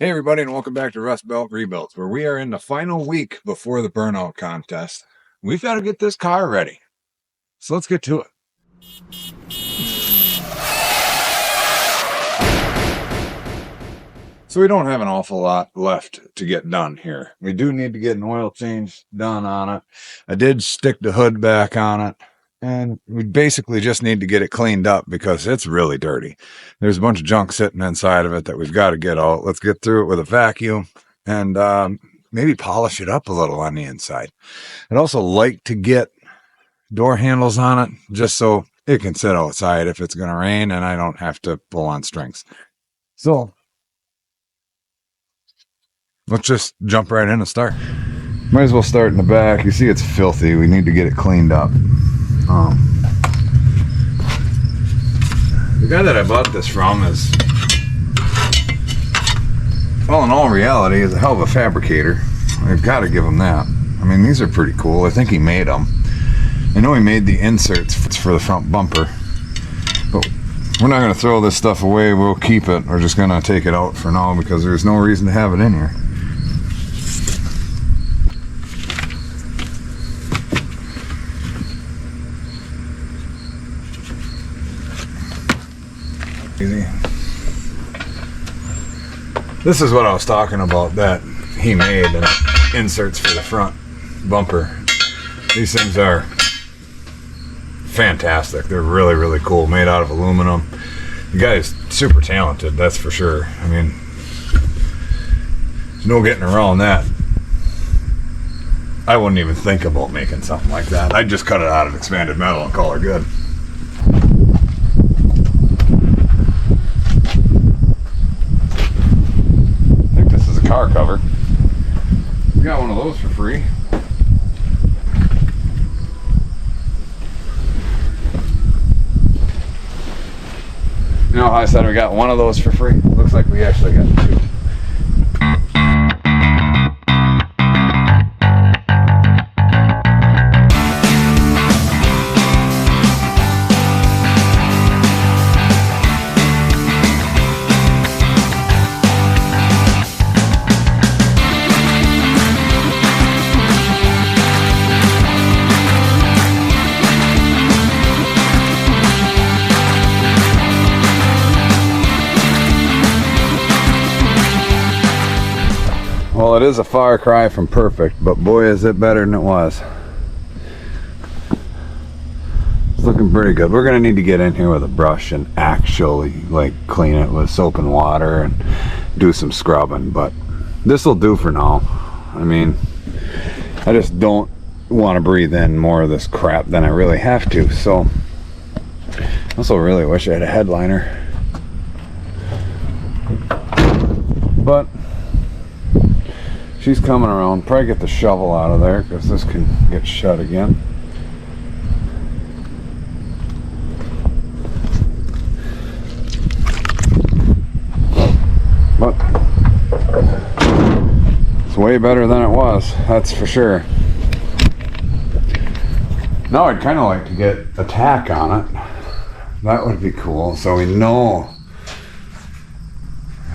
Hey everybody, and welcome back to Rust Belt Rebuilds, where we are in the final week before the burnout contest. We've got to get this car ready. So let's get to it. So we don't have an awful lot left to get done here. We do need to get an oil change done on it. I did stick the hood back on it, and we basically just need to get it cleaned up because it's really dirty. There's a bunch of junk sitting inside of it that we've got to get out. Let's get through it with a vacuum and maybe polish it up a little on the inside. I'd also like to get door handles on it just so it can sit outside if it's going to rain and I don't have to pull on strings. So let's just jump right in and start. Might as well start in the back. You see it's filthy. We need to get it cleaned up. The guy that I bought this from is, well, in all reality, is a hell of a fabricator. I've got to give him that. I mean, these are pretty cool. I think he made them. I know he made the inserts for the front bumper, but we're not going to throw this stuff away. We'll keep it. We're just going to take it out for now because there's no reason to have it in here. Easy. This is what I was talking about that he made, and inserts for the front bumper. These things are fantastic. They're really, really cool, made out of aluminum. The guy is super talented, that's for sure. I mean, there's no getting around that. I wouldn't even think about making something like that. I'd just cut it out of expanded metal and call her good. Car cover. We got one of those for free. You know how I said we got one of those for free? Looks like we actually got two. Well, it is a far cry from perfect, but boy is it better than it was. It's looking pretty good. We're gonna need to get in here with a brush and actually like clean it with soap and water and do some scrubbing, but this will do for now. I mean, I just don't want to breathe in more of this crap than I really have to, so I also really wish I had a headliner, but she's coming around. Probably get the shovel out of there because this can get shut again. But it's way better than it was, that's for sure. Now I'd kind of like to get a tack on it. That would be cool, so we know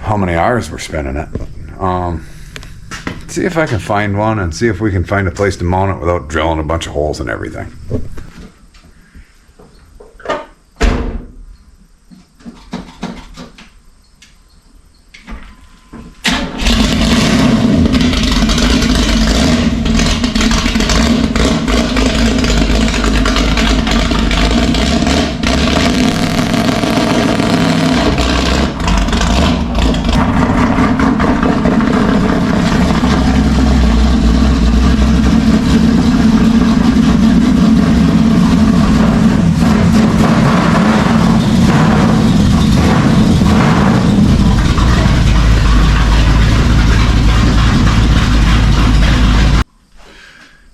how many hours we're spending it. See if I can find one and see if we can find a place to mount it without drilling a bunch of holes and everything.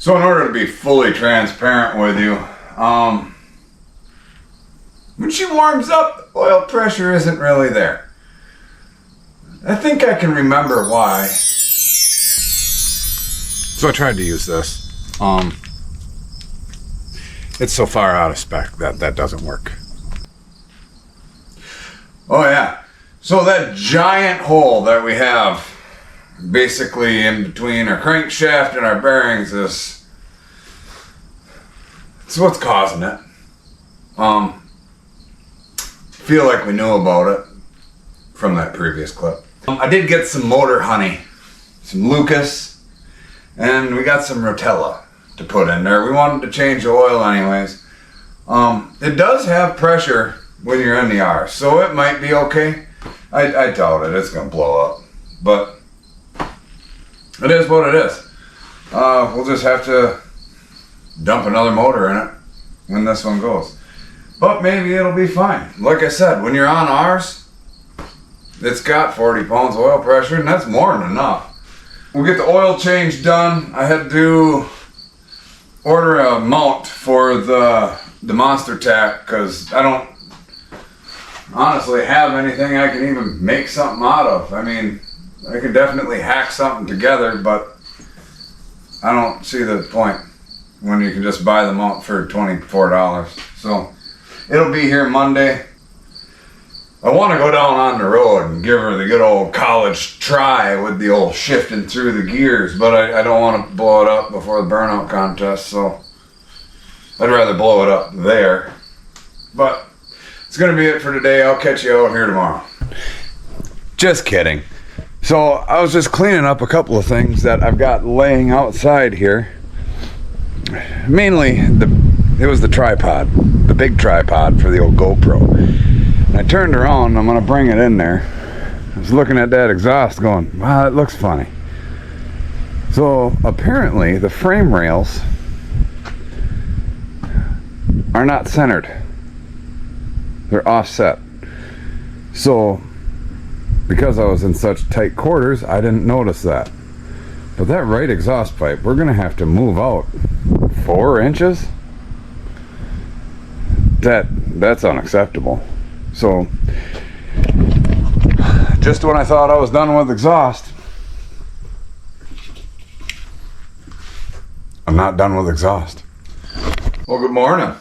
So in order to be fully transparent with you, when she warms up, the oil pressure isn't really there. I think I can remember why. So I tried to use this. It's so far out of spec that that doesn't work. Oh yeah. So that giant hole that we have basically in between our crankshaft and our bearings is, it's what's causing it. Feel like we knew about it from that previous clip. I did get some motor honey, some Lucas, and we got some Rotella to put in there. We wanted to change the oil anyways. It does have pressure when you're in the R, so it might be okay. I doubt it, it's gonna blow up, but it is what it is. We'll just have to dump another motor in it when this one goes. But maybe it'll be fine. Like I said, when you're on ours, it's got 40 pounds of oil pressure, and that's more than enough. We'll get the oil change done. I had to order a mount for the Monster Tack because I don't honestly have anything I can even make something out of. I mean, I could definitely hack something together, but I don't see the point when you can just buy the mount for $24. So it'll be here Monday. I want to go down on the road and give her the good old college try with the old shifting through the gears, but I don't want to blow it up before the burnout contest, so I'd rather blow it up there. But it's going to be it for today. I'll catch you out here tomorrow. Just kidding. So I was just cleaning up a couple of things that I've got laying outside here. Mainly, it was the tripod, the big tripod for the old GoPro. And I turned around, I'm gonna bring it in there. I was looking at that exhaust going, wow, it looks funny. So apparently the frame rails are not centered. They're offset. So because I was in such tight quarters, I didn't notice that. But that right exhaust pipe, we're gonna have to move out 4 inches. That's unacceptable. So just when I thought I was done with exhaust, I'm not done with exhaust. Well, good morning.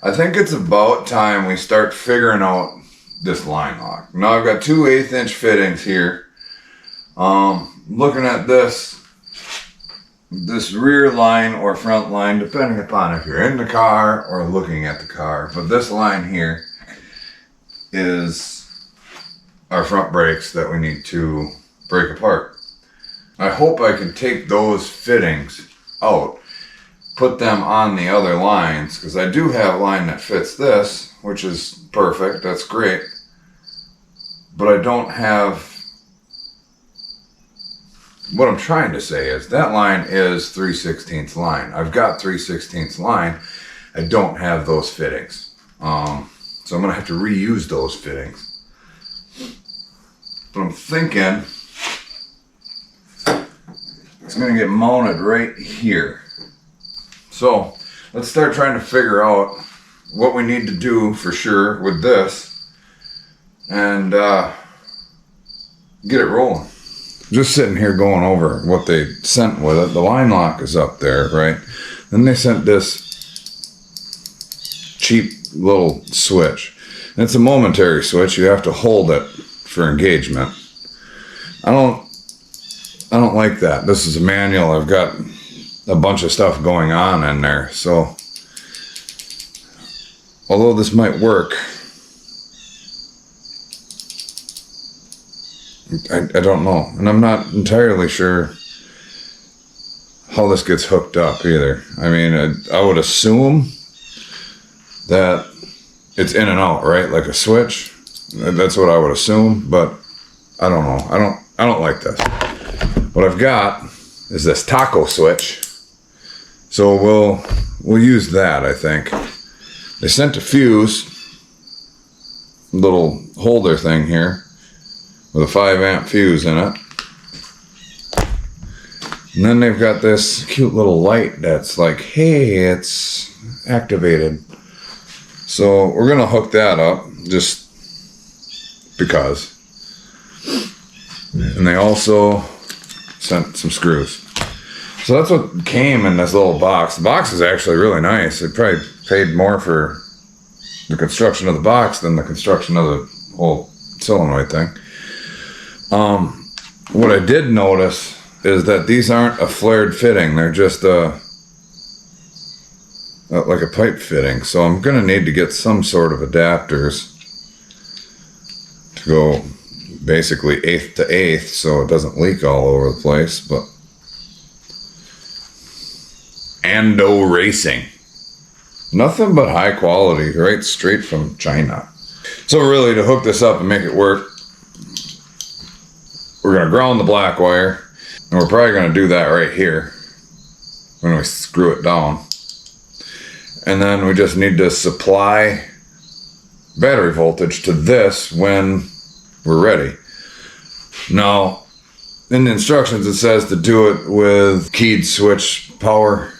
I think it's about time we start figuring out this line lock. Now I've got 2 1/8-inch fittings here. Looking at this rear line or front line, depending upon if you're in the car or looking at the car. But this line here is our front brakes that we need to break apart. I hope I can take those fittings out, put them on the other lines, because I do have a line that fits this, which is perfect, that's great. But I don't have, what I'm trying to say is that line is 3/16 line. I've got 3/16 line. I don't have those fittings. So I'm gonna have to reuse those fittings. But I'm thinking it's gonna get mounted right here. So let's start trying to figure out what we need to do for sure with this and get it rolling. Just sitting here going over what they sent with it. The line lock is up there, right? Then they sent this cheap little switch. And it's a momentary switch. You have to hold it for engagement. I don't like that. This is a manual. I've got a bunch of stuff going on in there. So although this might work, I don't know. And I'm not entirely sure how this gets hooked up either. I mean, I would assume that it's in and out, right? Like a switch. That's what I would assume, but I don't know. I don't like this. What I've got is this taco switch. So we'll use that, I think. They sent a fuse, little holder thing here, with a 5-amp fuse in it. And then they've got this cute little light that's like, hey, it's activated. So we're gonna hook that up just because. And they also sent some screws. So that's what came in this little box. The box is actually really nice. They probably paid more for the construction of the box than the construction of the whole solenoid thing. What I did notice is that these aren't a flared fitting. They're just like a pipe fitting. So I'm going to need to get some sort of adapters to go basically 1/8 to 1/8 so it doesn't leak all over the place. But Ando Racing. Nothing but high quality, right straight from China. So really, to hook this up and make it work, we're going to ground the black wire. And we're probably going to do that right here when we screw it down. And then we just need to supply battery voltage to this when we're ready. Now, in the instructions it says to do it with keyed switch power.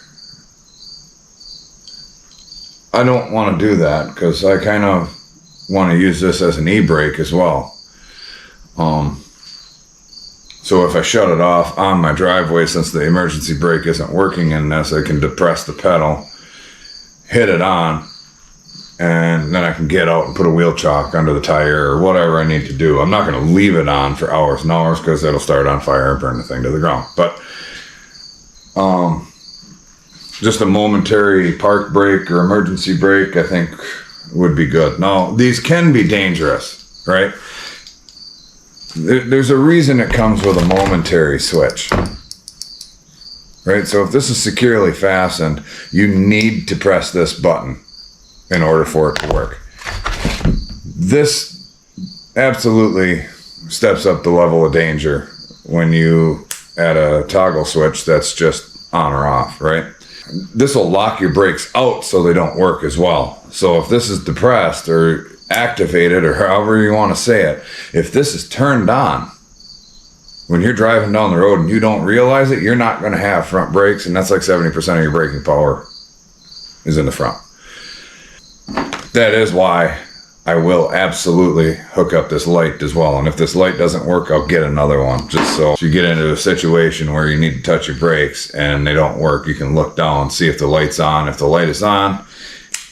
I don't want to do that because I kind of want to use this as an e-brake as well. So if I shut it off on my driveway, since the emergency brake isn't working in this, I can depress the pedal, hit it on, and then I can get out and put a wheel chock under the tire or whatever I need to do. I'm not going to leave it on for hours and hours because it'll start on fire and burn the thing to the ground. But just a momentary park brake or emergency brake, I think would be good. Now, these can be dangerous, right? There's a reason it comes with a momentary switch, right? So if this is securely fastened, you need to press this button in order for it to work. This absolutely steps up the level of danger when you add a toggle switch that's just on or off, right? This will lock your brakes out so they don't work as well. So if this is depressed or activated or however you want to say it, if this is turned on when you're driving down the road and you don't realize it, you're not going to have front brakes, and that's like 70% of your braking power is in the front. That is why I will absolutely hook up this light as well, and if this light doesn't work, I'll get another one, just so if you get into a situation where you need to touch your brakes and they don't work, you can look down, see if the light's on. If the light is on,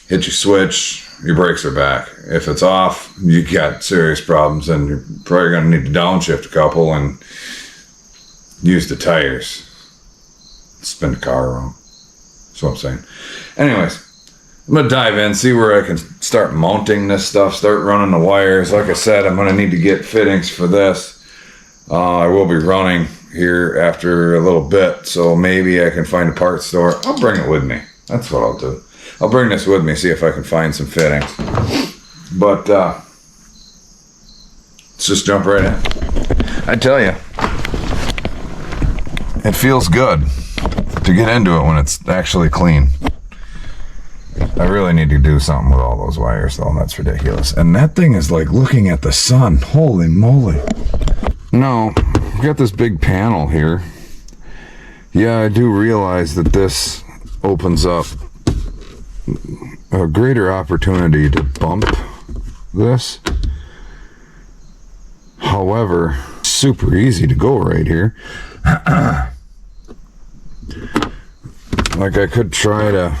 hit your switch, your brakes are back. If it's off, you got serious problems, and you're probably going to need to downshift a couple and use the tires. Spin the car around. That's what I'm saying. Anyways, I'm going to dive in, see where I can start mounting this stuff, start running the wires. Like I said, I'm going to need to get fittings for this. I will be running here after a little bit, so maybe I can find a parts store. I'll bring it with me. That's what I'll do. I'll bring this with me, see if I can find some fittings. But let's just jump right in. I tell you, it feels good to get into it when it's actually clean. I really need to do something with all those wires, though. That's ridiculous. And that thing is like looking at the sun. Holy moly. No, I've got this big panel here. Yeah, I do realize that this opens up a greater opportunity to bump this. However, super easy to go right here. Like I could try to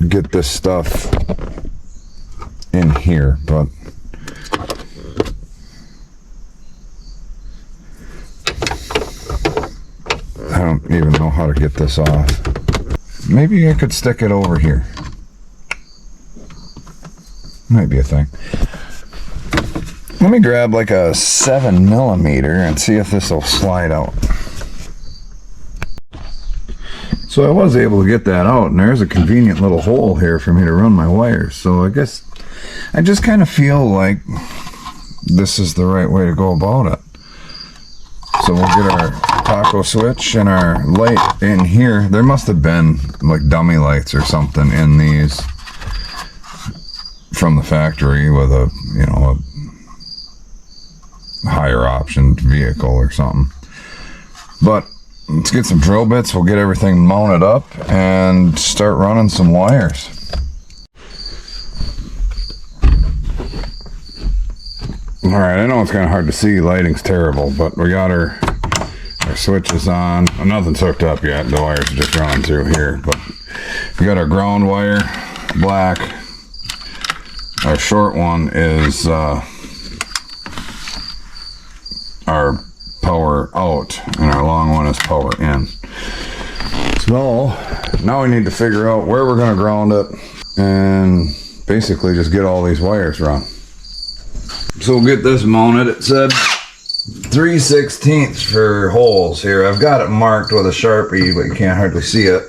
get this stuff in here, but I don't even know how to get this off. Maybe I could stick it over here. Might be a thing. Let me grab like a 7mm and see if this will slide out. So I was able to get that out, and there's a convenient little hole here for me to run my wires. So I guess I just kind of feel like this is the right way to go about it. So we'll get our taco switch and our light in here. There must have been like dummy lights or something in these from the factory with a, you know, a higher option vehicle or something. But let's get some drill bits. We'll get everything mounted up and start running some wires. All right, I know it's kind of hard to see. Lighting's terrible, but we got our switches on. Nothing's hooked up yet. The wires are just running through here, but we got our ground wire, black, Our short one is our power out, and our long one is power in. So now we need to figure out where we're going to ground it and basically just get all these wires run. So we'll get this mounted. It said 3/16 for holes here. I've got it marked with a Sharpie, but you can't hardly see it.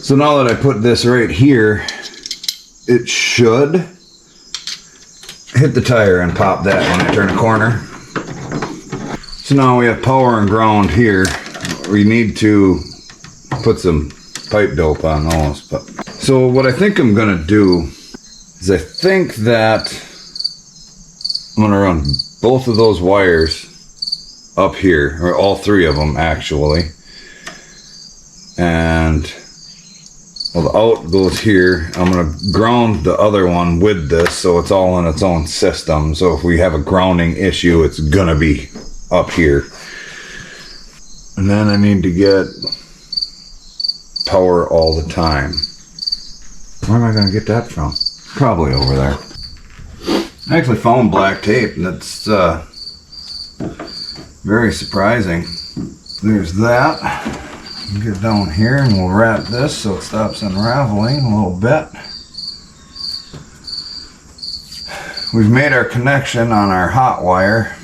So now that I put this right here, it should hit the tire and pop that when I turn a corner. So now we have power and ground here. We need to put some pipe dope on those. So what I think I'm gonna do is I think that I'm gonna run both of those wires up here, or all three of them actually. And well, the out goes here. I'm going to ground the other one with this so it's all in its own system. So if we have a grounding issue, it's going to be up here. And then I need to get power all the time. Where am I going to get that from? Probably over there. I actually found black tape, and it's very surprising. There's that. Get down here and we'll wrap this so it stops unraveling a little bit. We've made our connection on our hot wire.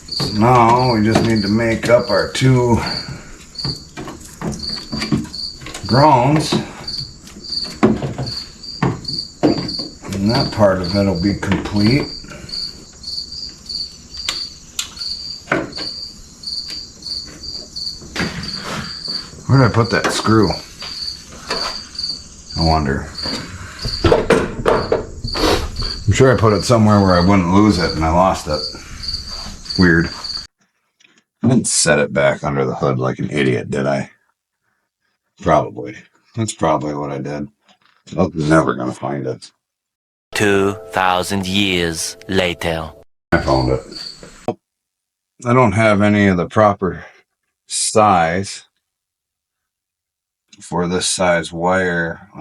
So now we just need to make up our two grounds. And that part of it will be complete. Where did I put that screw? I wonder. I'm sure I put it somewhere where I wouldn't lose it and I lost it. Weird. I didn't set it back under the hood like an idiot, did I? Probably. That's probably what I did. I'm never going to find it. 2,000 years later. I found it. I don't have any of the proper size for this size wire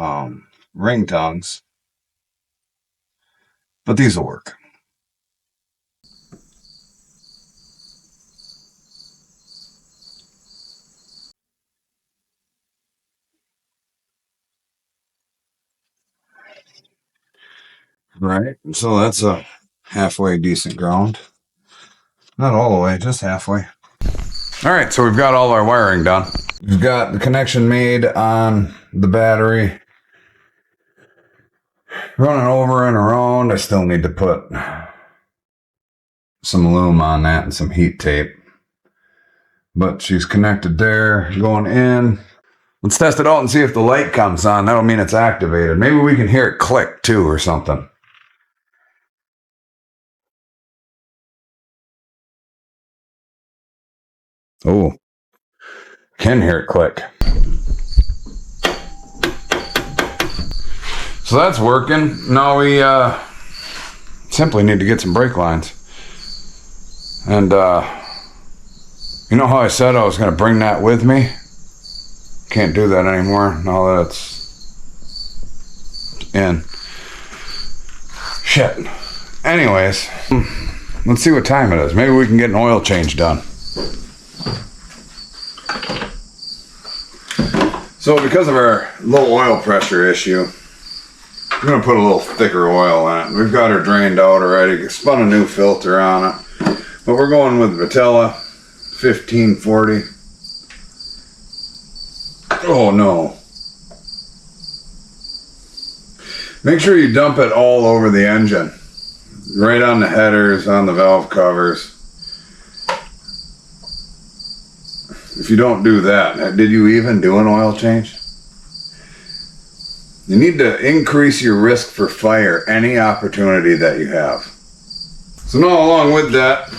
ring tongues, but these will work. Right, so that's a halfway decent ground. Not all the way, just halfway. All right, so we've got all our wiring done. We've got the connection made on the battery. Running over and around. I still need to put some loom on that and some heat tape. But she's connected there, going in. Let's test it out and see if the light comes on. That'll mean it's activated. Maybe we can hear it click too or something. Oh, can hear it click. So that's working. Now we simply need to get some brake lines. And you know how I said I was going to bring that with me? Can't do that anymore now that it's in. Shit. Anyways, let's see what time it is. Maybe we can get an oil change done. So because of our low oil pressure issue, we're going to put a little thicker oil in it. We've got her drained out already, spun a new filter on it. But we're going with Vitella 1540. Oh no. Make sure you dump it all over the engine. Right on the headers, on the valve covers. If you don't do that, did you even do an oil change? You need to increase your risk for fire any opportunity that you have. So now along with that,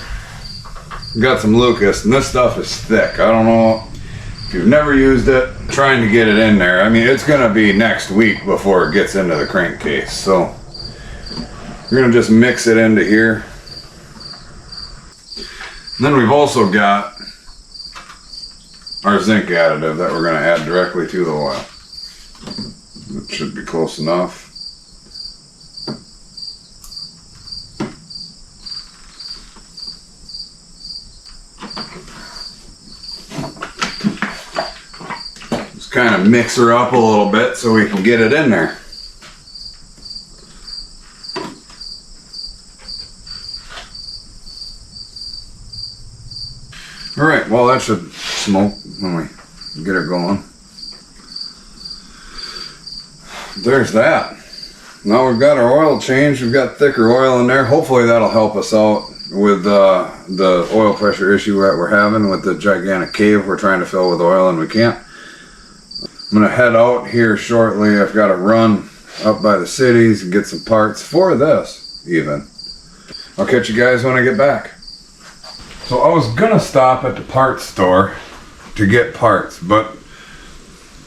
we got some Lucas, and this stuff is thick. I don't know if you've never used it, trying to get it in there. I mean, it's gonna be next week before it gets into the crankcase. So we're gonna just mix it into here. And then we've also got our zinc additive that we're gonna add directly to the oil. It should be close enough. Just kind of mix her up a little bit so we can get it in there. All right, well that should smoke when we get her going. There's that. Now we've got our oil changed. We've got thicker oil in there. Hopefully that'll help us out with the oil pressure issue that we're having with the gigantic cave we're trying to fill with oil and we can't. I'm gonna head out here shortly. I've got to run up by the cities and get some parts for this even. I'll catch you guys when I get back. So I was gonna stop at the parts store to get parts, but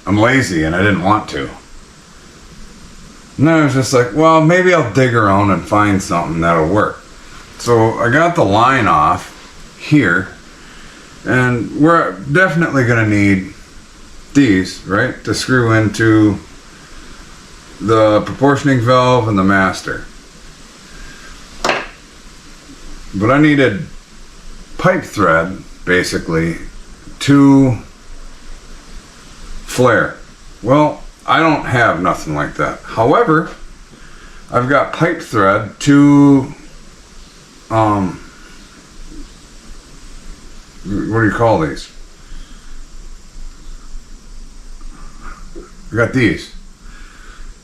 I'm lazy and I didn't want to. And then I was just like, well, maybe I'll dig around and find something that'll work. So I got the line off here, and we're definitely gonna need these, right, to screw into the proportioning valve and the master. But I needed pipe thread, basically, to flare. Well, I don't have nothing like that. However, I've got pipe thread to, what do you call these? I got these,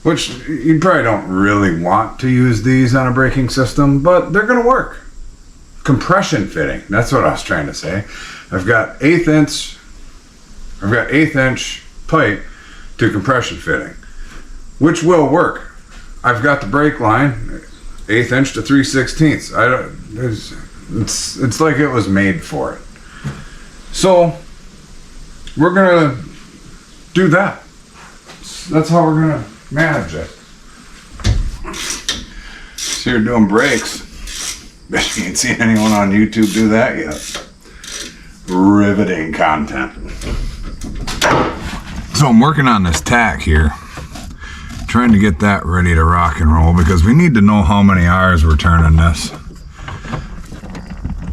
which you probably don't really want to use these on a braking system, but they're gonna work. Compression fitting, that's what I was trying to say. I've got eighth inch pipe to compression fitting, which will work. I've got the brake line 1/8 inch to 3/16. It's like it was made for it. So we're gonna do that. That's how we're gonna manage it. So you're doing brakes. Bet you ain't seen anyone on YouTube do that yet. Riveting content. So I'm working on this tack here, trying to get that ready to rock and roll because we need to know how many R's we're turning this,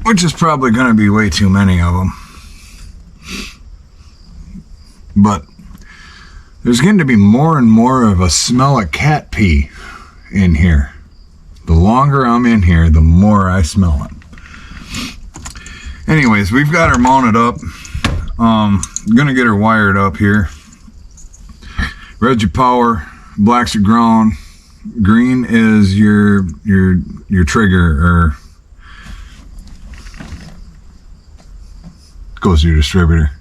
which is probably going to be way too many of them. But there's going to be more and more of a smell of cat pee in here. The longer I'm in here, the more I smell it. Anyways, we've got her mounted up. I'm gonna get her wired up here. Red's your power, black's your ground, green is your trigger, or goes to your distributor.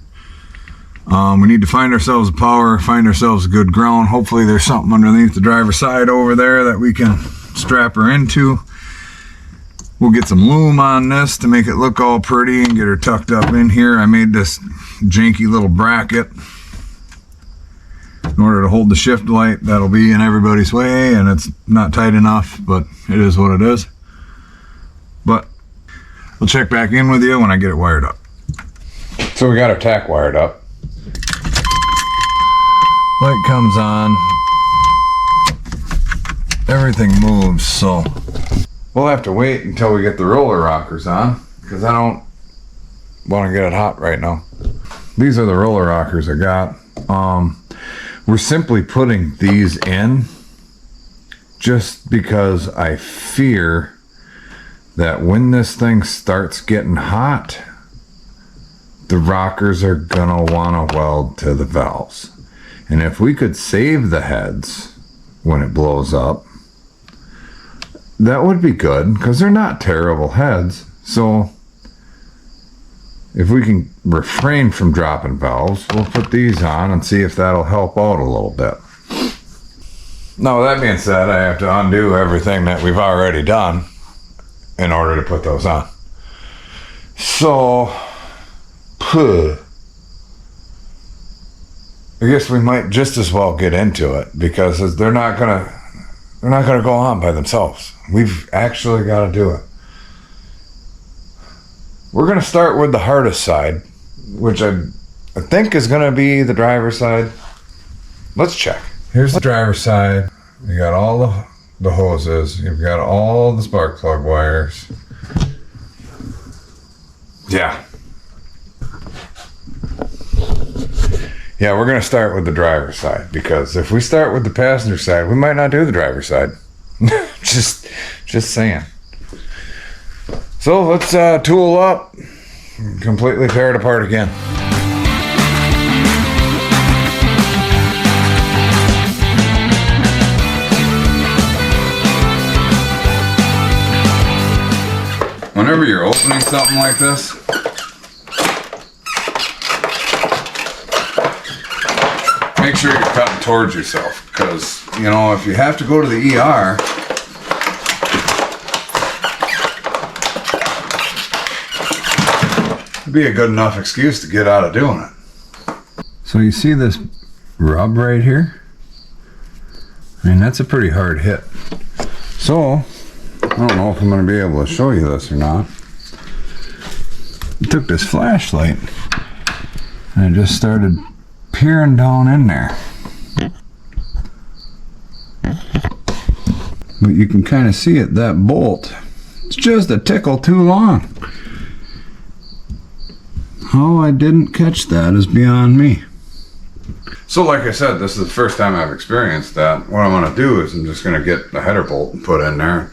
We need to find ourselves a power, find ourselves a good ground. Hopefully there's something underneath the driver's side over there that we can strap her into. We'll get some loom on this to make it look all pretty and get her tucked up in here. I made this janky little bracket in order to hold the shift light. That'll be in everybody's way, and it's not tight enough, but it is what it is. But we'll check back in with you when I get it wired up. So we got our tack wired up. Light comes on. Everything moves, so we'll have to wait until we get the roller rockers on because I don't want to get it hot right now. These are the roller rockers I got. We're simply putting these in just because I fear that when this thing starts getting hot, the rockers are gonna want to weld to the valves. And if we could save the heads when it blows up, that would be good because they're not terrible heads. So if we can refrain from dropping valves, we'll put these on and see if that'll help out a little bit. Now, with that being said, I have to undo everything that we've already done in order to put those on. So, I guess we might just as well get into it, because they're not gonna go on by themselves. We've actually got to do it. We're gonna start with the hardest side, which I think is gonna be the driver's side. Let's check. Here's the driver's side. You got all the hoses. You've got all the spark plug wires. Yeah. Yeah, we're going to start with the driver's side, because if we start with the passenger side, we might not do the driver's side. just saying. So let's tool up, completely tear it apart again. Whenever you're opening something like this, make sure you're cutting towards yourself, because, you know, if you have to go to the ER, it'd be a good enough excuse to get out of doing it. So you see this rub right here? I mean, that's a pretty hard hit. So, I don't know if I'm going to be able to show you this or not. I took this flashlight and I just started peering down in there. But you can kind of see it, that bolt. It's just a tickle too long. How I didn't catch that is beyond me. So like I said, this is the first time I've experienced that. What I'm going to do is I'm just going to get the header bolt and put in there.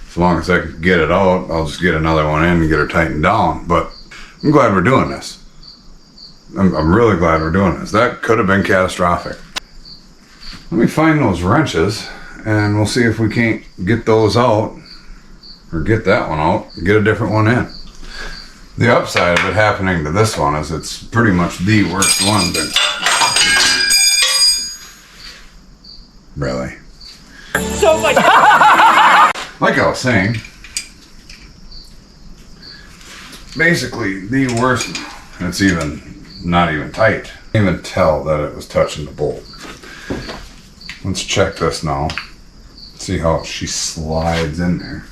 As long as I can get it out, I'll just get another one in and get her tightened down. But I'm glad we're doing this. I'm really glad we're doing this. That could have been catastrophic. Let me find those wrenches and we'll see if we can't get those out, or get that one out and get a different one in. The upside of it happening to this one is it's pretty much the worst one, but really. So much. Like I was saying, basically the worst. It's not even tight. Can't even tell that it was touching the bolt. Let's check this now. See how she slides in there.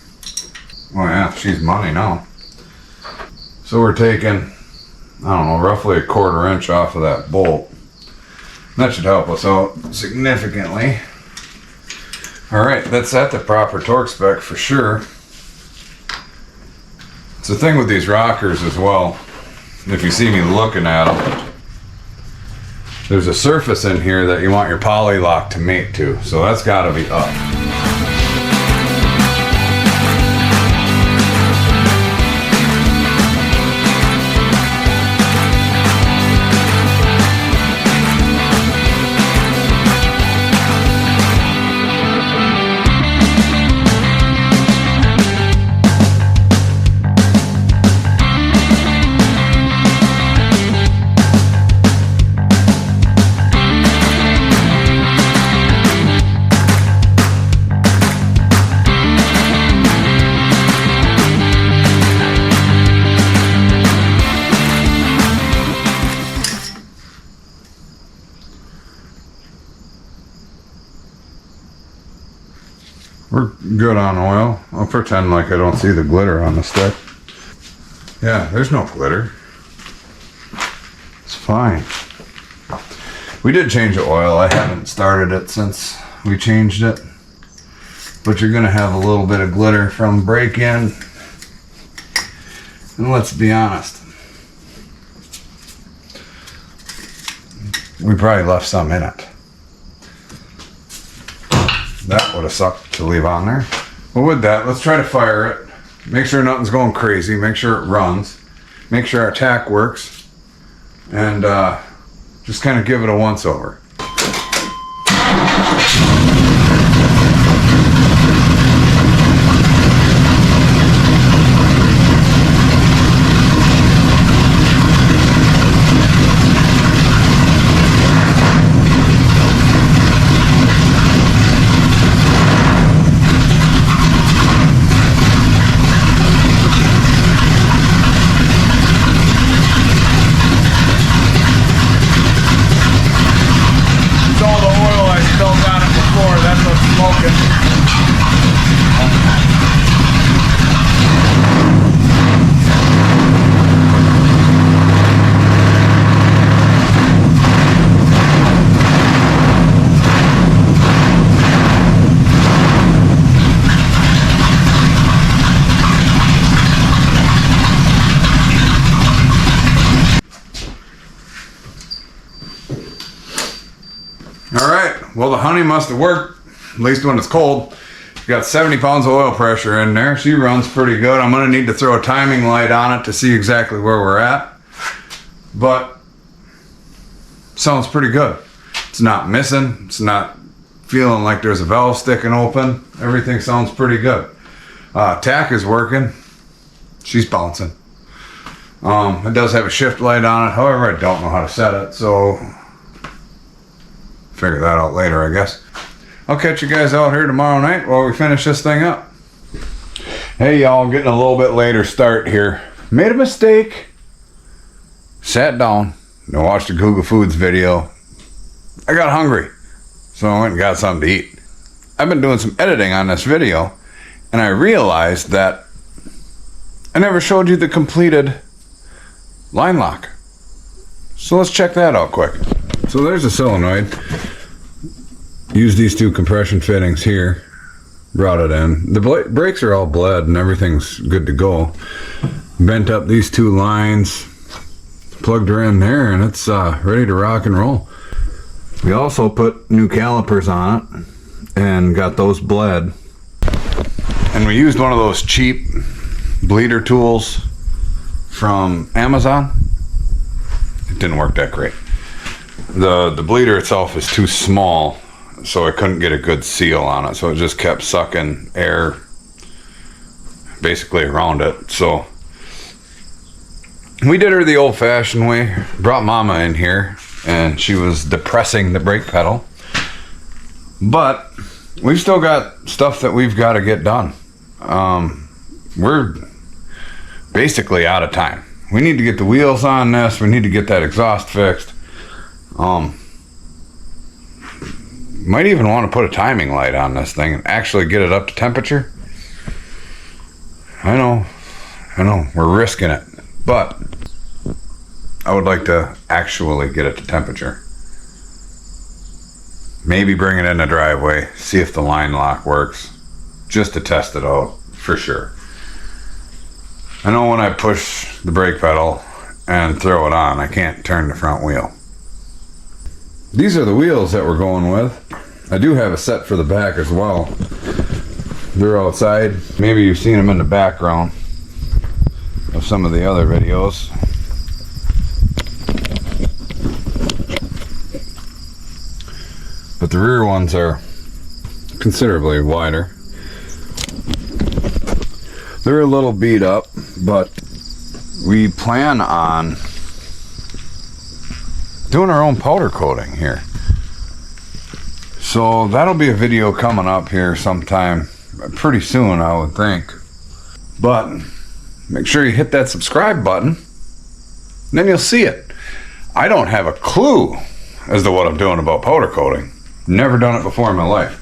Oh yeah, she's money now. So we're taking, I don't know, roughly 1/4 inch off of that bolt. That should help us out significantly. Alright, that's at the proper torque spec for sure. It's the thing with these rockers as well. If you see me looking at them, there's a surface in here that you want your poly lock to mate to, so that's got to be up. We're good on oil. I'll pretend like I don't see the glitter on the stick. Yeah, there's no glitter. It's fine. We did change the oil. I haven't started it since we changed it. But you're gonna have a little bit of glitter from break-in. And let's be honest, we probably left some in it. That would have sucked to leave on there. Well, with that, let's try to fire it. Make sure nothing's going crazy. Make sure it runs. Make sure our tack works. And just kind of give it a once over. All right, well, the honey must have worked, at least when it's cold. Got 70 pounds of oil pressure in there. She runs pretty good. I'm gonna need to throw a timing light on it to see exactly where we're at. But sounds pretty good. It's not missing. It's not feeling like there's a valve sticking open. Everything sounds pretty good. Tack is working. She's bouncing. It does have a shift light on it. However, I don't know how to set it, so figure that out later, I guess. I'll catch you guys out here tomorrow night while we finish this thing up. Hey y'all, getting a little bit later start here. Made a mistake. Sat down and watched a Google Foods video. I got hungry, so I went and got something to eat. I've been doing some editing on this video, and I realized that I never showed you the completed line lock. So let's check that out quick. So there's a solenoid. Use these two compression fittings here. Brought it in. The brakes are all bled and everything's good to go. Bent up these two lines. Plugged her in there and it's ready to rock and roll. We also put new calipers on it and got those bled. And we used one of those cheap bleeder tools from Amazon. It didn't work that great. The bleeder itself is too small, so I couldn't get a good seal on it, so it just kept sucking air basically around it. So we did her the old-fashioned way. Brought Mama in here and she was depressing the brake pedal, but we've still got stuff that we've got to get done. We're basically out of time. We need to get the wheels on this. We need to get that exhaust fixed. Might even want to put a timing light on this thing and actually get it up to temperature. I know, we're risking it, but I would like to actually get it to temperature. Maybe bring it in the driveway, see if the line lock works, just to test it out for sure. I know when I push the brake pedal and throw it on, I can't turn the front wheel. These are the wheels that we're going with. I do have a set for the back as well. They're outside. Maybe you've seen them in the background of some of the other videos. But the rear ones are considerably wider. They're a little beat up, but we plan on doing our own powder coating here. So that'll be a video coming up here sometime pretty soon, I would think. But make sure you hit that subscribe button, and then you'll see it. I don't have a clue as to what I'm doing about powder coating. Never done it before in my life.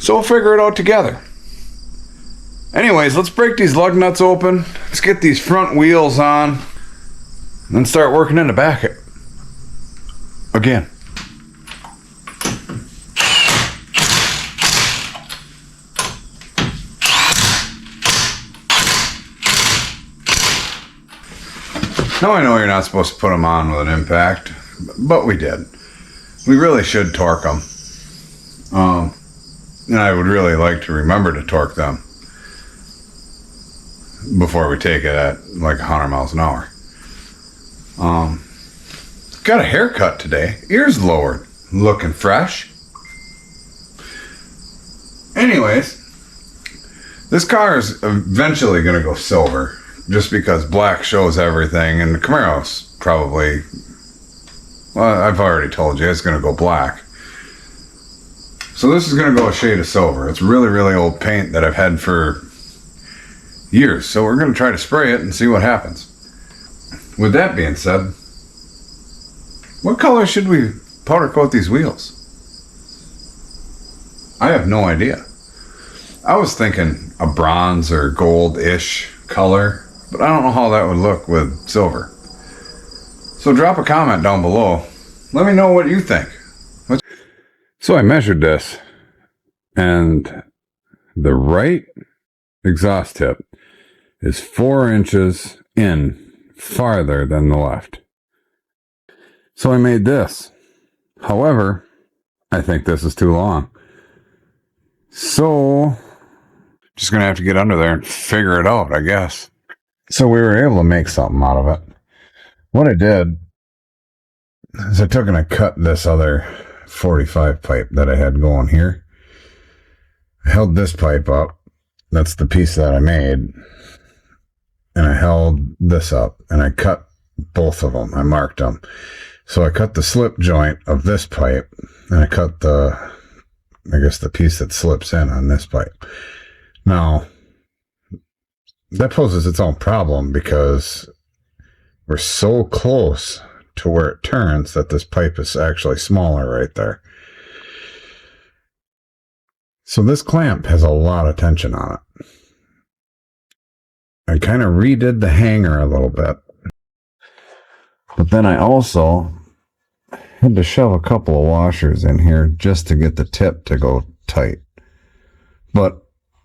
So we'll figure it out together. Anyways, let's break these lug nuts open. Let's get these front wheels on, and then start working in the back again. Now I know you're not supposed to put them on with an impact, but we did. We really should torque them. And I would really like to remember to torque them before we take it at like 100 miles an hour. Got a haircut today. Ears lowered. Looking fresh. Anyways, this car is eventually going to go silver just because black shows everything, and the Camaro's probably, well, I've already told you, it's going to go black. So this is going to go a shade of silver. It's really, really old paint that I've had for years. So we're going to try to spray it and see what happens. With that being said, what color should we powder coat these wheels? I have no idea. I was thinking a bronze or gold-ish color, but I don't know how that would look with silver. So drop a comment down below. Let me know what you think. So I measured this, and the right exhaust tip is 4 inches in farther than the left. So I made this. However, I think this is too long. So, just going to have to get under there and figure it out, I guess. So we were able to make something out of it. What I did is I took and I cut this other 45 pipe that I had going here. I held this pipe up. That's the piece that I made. And I held this up and I cut both of them. I marked them. So I cut the slip joint of this pipe and I cut the piece that slips in on this pipe. Now, that poses its own problem because we're so close to where it turns that this pipe is actually smaller right there. So this clamp has a lot of tension on it. I kind of redid the hanger a little bit. But then I also had to shove a couple of washers in here just to get the tip to go tight. But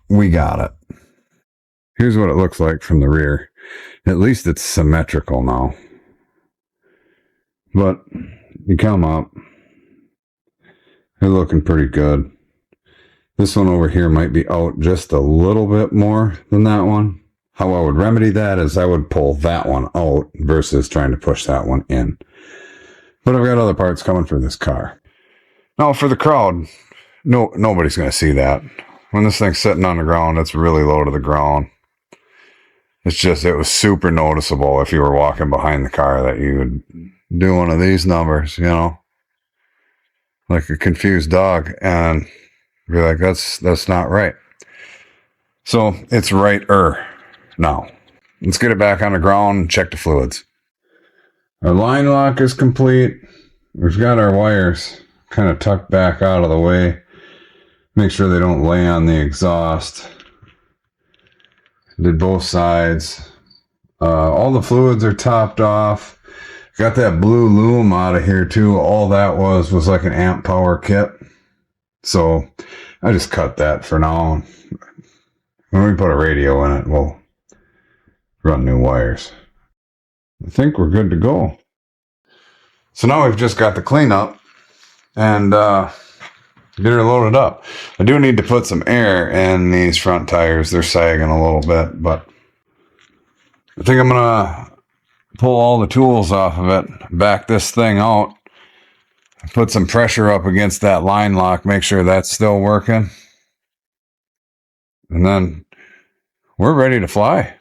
we got it. Here's what it looks like from the rear. At least it's symmetrical now. But you come up, they're looking pretty good. This one over here might be out just a little bit more than that one. How I would remedy that is I would pull that one out versus trying to push that one in. But I've got other parts coming for this car. Now for the crowd, nobody's going to see that. When this thing's sitting on the ground, it's really low to the ground. It was super noticeable if you were walking behind the car that you would do one of these numbers, like a confused dog, and be like, that's not right. So it's right-er now. Let's get it back on the ground and check the fluids. Our line lock is complete. We've got our wires kind of tucked back out of the way. Make sure they don't lay on the exhaust. Did both sides. All the fluids are topped off. Got that blue loom out of here too. All that was like an amp power kit. So I just cut that for now. When we put a radio in it, we'll run new wires. I think we're good to go. So now we've just got the cleanup and get her loaded up. I do need to put some air in these front tires. They're sagging a little bit, but I think I'm gonna pull all the tools off of it, back this thing out, put some pressure up against that line lock, make sure that's still working, and then we're ready to fly.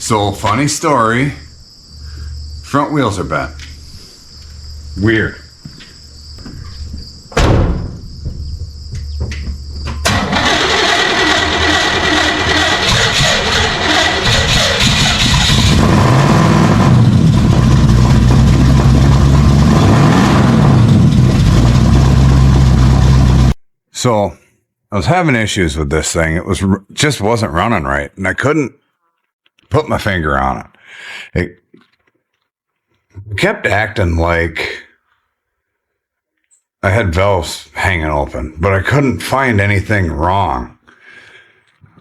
So, funny story, front wheels are bent. Weird. So, I was having issues with this thing. It just wasn't running right, and I couldn't put my finger on it. It kept acting like I had valves hanging open, but I couldn't find anything wrong.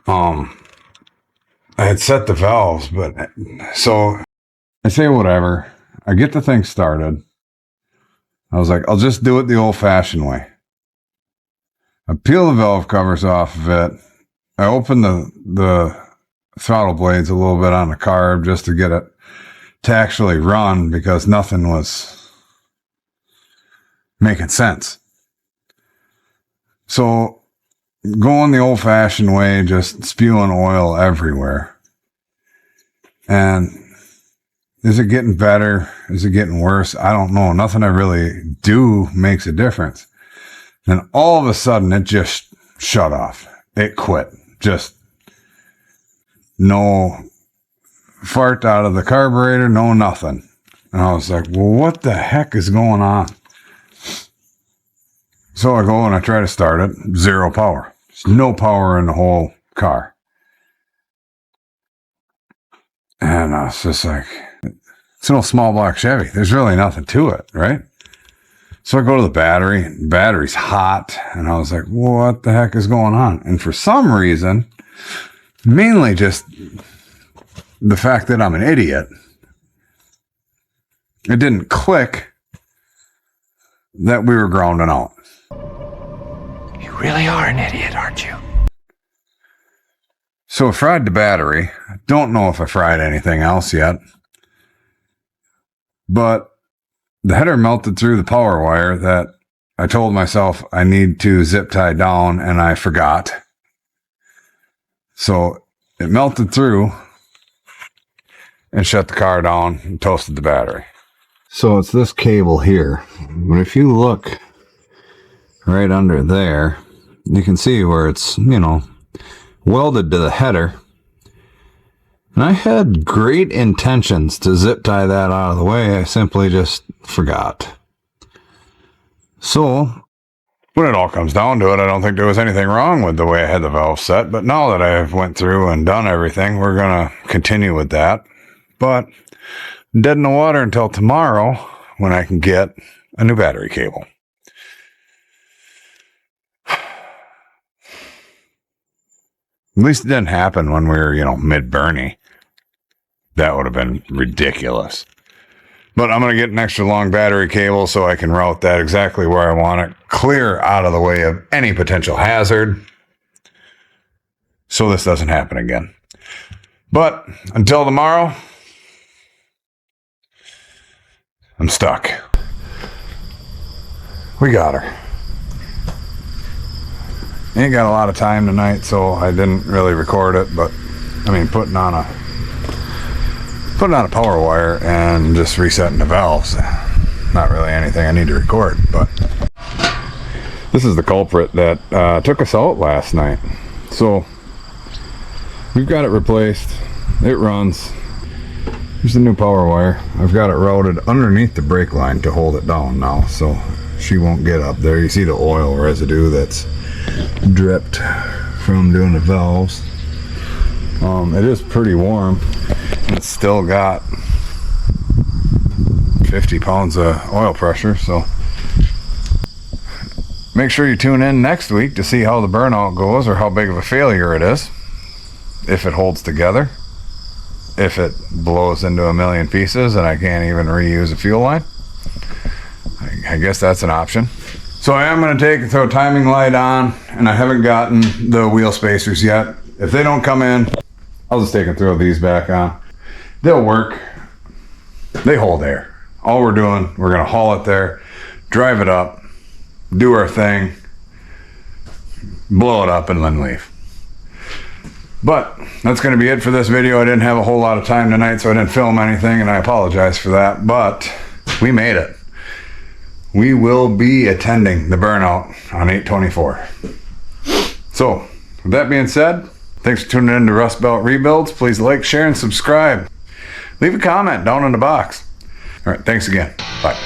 I had set the valves, but so I say whatever. I get the thing started. I was like, I'll just do it the old-fashioned way. I peel the valve covers off of it. I open the throttle blades a little bit on the carb just to get it to actually run because nothing was making sense. So going the old-fashioned way, just spewing oil everywhere. And is it getting better? Is it getting worse? I don't know. Nothing I really do makes a difference. And all of a sudden it just shut off. It quit. Just no fart out of the carburetor, no nothing. And I was like, well, what the heck is going on? So I go and I try to start it. 0 power. There's no power in the whole car. And I was just like, it's an old small block Chevy. There's really nothing to it, right? So I go to the battery. The battery's hot. And I was like, what the heck is going on? And for some reason, mainly just the fact that I'm an idiot, it didn't click that we were grounding out. You really are an idiot, aren't you? So I fried the battery. I don't know if I fried anything else yet. But the header melted through the power wire that I told myself I need to zip tie down, and I forgot. So it melted through and shut the car down and toasted the battery. So it's this cable here. But if you look right under there, you can see where it's, welded to the header. And I had great intentions to zip tie that out of the way. I simply just forgot. So when it all comes down to it, I don't think there was anything wrong with the way I had the valve set. But now that I've went through and done everything, we're going to continue with that. But dead in the water until tomorrow when I can get a new battery cable. At least it didn't happen when we were, mid-Bernie. That would have been ridiculous. But I'm going to get an extra long battery cable so I can route that exactly where I want it, clear out of the way of any potential hazard, so this doesn't happen again. But until tomorrow, I'm stuck. We got her. Ain't got a lot of time tonight, so I didn't really record it, but putting on a power wire and just resetting the valves, not really anything I need to record. But this is the culprit that took us out last night. So we've got it replaced. It runs. Here's the new power wire. I've got it routed underneath the brake line to hold it down now, so she won't get up there. You see the oil residue that's dripped from doing the valves. It is pretty warm. It's still got 50 pounds of oil pressure, so make sure you tune in next week to see how the burnout goes, or how big of a failure it is, if it holds together, if it blows into a million pieces and I can't even reuse a fuel line. I guess that's an option. So I am going to throw a timing light on, and I haven't gotten the wheel spacers yet. If they don't come in, I'll just take and throw these back on. They'll work. They hold air. All we're doing, we're going to haul it there, drive it up, do our thing, blow it up, and then leave. But that's going to be it for this video. I didn't have a whole lot of time tonight, so I didn't film anything, and I apologize for that. But we made it. We will be attending the burnout on 8/24. So, with that being said, thanks for tuning in to Rust Belt Rebuilds. Please like, share, and subscribe. Leave a comment down in the box. All right, thanks again. Bye.